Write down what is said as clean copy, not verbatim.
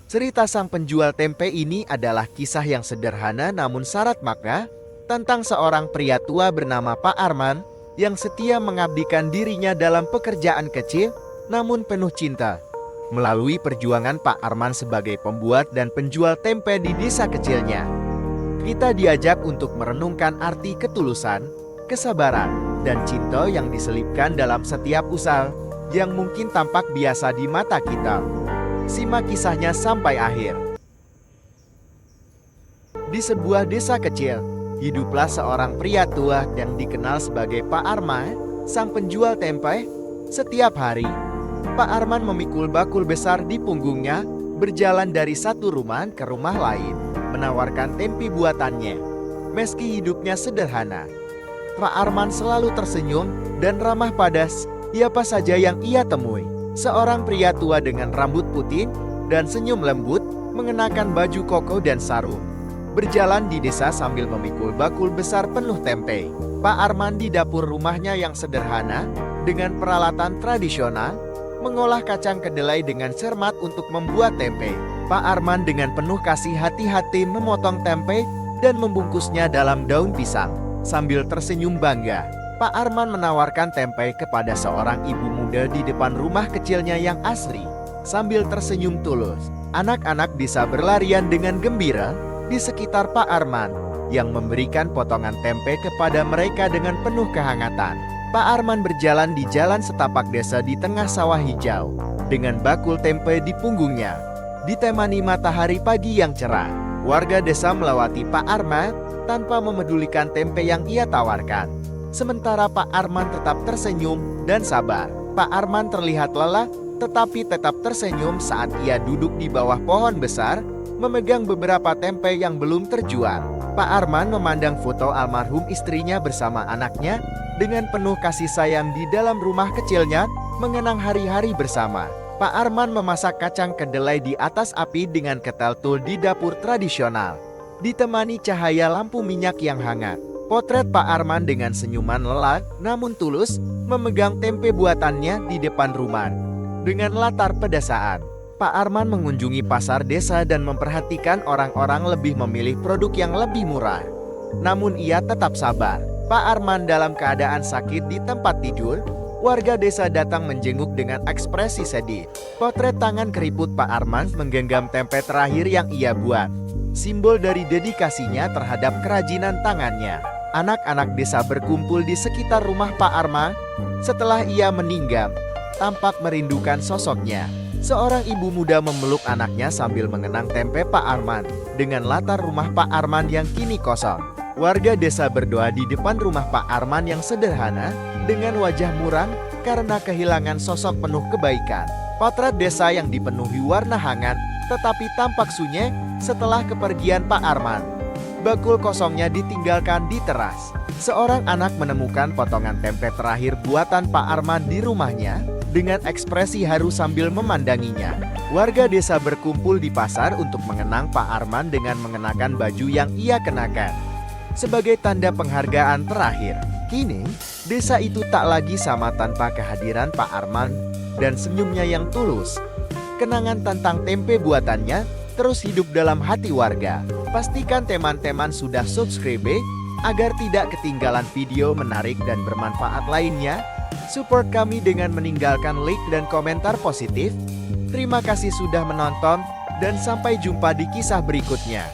Cerita sang penjual tempe ini adalah kisah yang sederhana namun syarat makna tentang seorang pria tua bernama Pak Arman yang setia mengabdikan dirinya dalam pekerjaan kecil namun penuh cinta. Melalui perjuangan Pak Arman sebagai pembuat dan penjual tempe di desa kecilnya, kita diajak untuk merenungkan arti ketulusan, kesabaran, dan cinta yang diselipkan dalam setiap usaha yang mungkin tampak biasa di mata kita. Simak kisahnya sampai akhir. Di sebuah desa kecil, hiduplah seorang pria tua yang dikenal sebagai Pak Arman, sang penjual tempe. Setiap hari, Pak Arman memikul bakul besar di punggungnya, berjalan dari satu rumah ke rumah lain, menawarkan tempe buatannya. Meski hidupnya sederhana, Pak Arman selalu tersenyum dan ramah pada siapa saja yang ia temui. Seorang pria tua dengan rambut putih dan senyum lembut, mengenakan baju koko dan sarung, berjalan di desa sambil memikul bakul besar penuh tempe. Pak Arman di dapur rumahnya yang sederhana, dengan peralatan tradisional, mengolah kacang kedelai dengan cermat untuk membuat tempe. Pak Arman dengan penuh kasih hati-hati memotong tempe dan membungkusnya dalam daun pisang, sambil tersenyum bangga. Pak Arman menawarkan tempe kepada seorang ibu muda di depan rumah kecilnya yang asri. Sambil tersenyum tulus, anak-anak desa berlarian dengan gembira di sekitar Pak Arman yang memberikan potongan tempe kepada mereka dengan penuh kehangatan. Pak Arman berjalan di jalan setapak desa di tengah sawah hijau dengan bakul tempe di punggungnya. Ditemani matahari pagi yang cerah, warga desa melewati Pak Arman tanpa memedulikan tempe yang ia tawarkan. Sementara Pak Arman tetap tersenyum dan sabar. Pak Arman terlihat lelah, tetapi tetap tersenyum saat ia duduk di bawah pohon besar, memegang beberapa tempe yang belum terjual. Pak Arman memandang foto almarhum istrinya bersama anaknya, dengan penuh kasih sayang di dalam rumah kecilnya, mengenang hari-hari bersama. Pak Arman memasak kacang kedelai di atas api dengan ketel tul di dapur tradisional, ditemani cahaya lampu minyak yang hangat. Potret Pak Arman dengan senyuman lelah namun tulus memegang tempe buatannya di depan rumah. Dengan latar pedesaan, Pak Arman mengunjungi pasar desa dan memperhatikan orang-orang lebih memilih produk yang lebih murah. Namun ia tetap sabar. Pak Arman dalam keadaan sakit di tempat tidur, warga desa datang menjenguk dengan ekspresi sedih. Potret tangan keriput Pak Arman menggenggam tempe terakhir yang ia buat, simbol dari dedikasinya terhadap kerajinan tangannya. Anak-anak desa berkumpul di sekitar rumah Pak Arman setelah ia meninggal, tampak merindukan sosoknya. Seorang ibu muda memeluk anaknya sambil mengenang tempe Pak Arman dengan latar rumah Pak Arman yang kini kosong. Warga desa berdoa di depan rumah Pak Arman yang sederhana dengan wajah muram karena kehilangan sosok penuh kebaikan. Potret desa yang dipenuhi warna hangat tetapi tampak sunyi setelah kepergian Pak Arman. Bakul kosongnya ditinggalkan di teras. Seorang anak menemukan potongan tempe terakhir buatan Pak Arman di rumahnya dengan ekspresi haru sambil memandanginya. Warga desa berkumpul di pasar untuk mengenang Pak Arman dengan mengenakan baju yang ia kenakan sebagai tanda penghargaan terakhir. Kini, desa itu tak lagi sama tanpa kehadiran Pak Arman dan senyumnya yang tulus. Kenangan tentang tempe buatannya terus hidup dalam hati warga. Pastikan teman-teman sudah subscribe agar tidak ketinggalan video menarik dan bermanfaat lainnya. Support kami dengan meninggalkan like dan komentar positif. Terima kasih sudah menonton dan sampai jumpa di kisah berikutnya.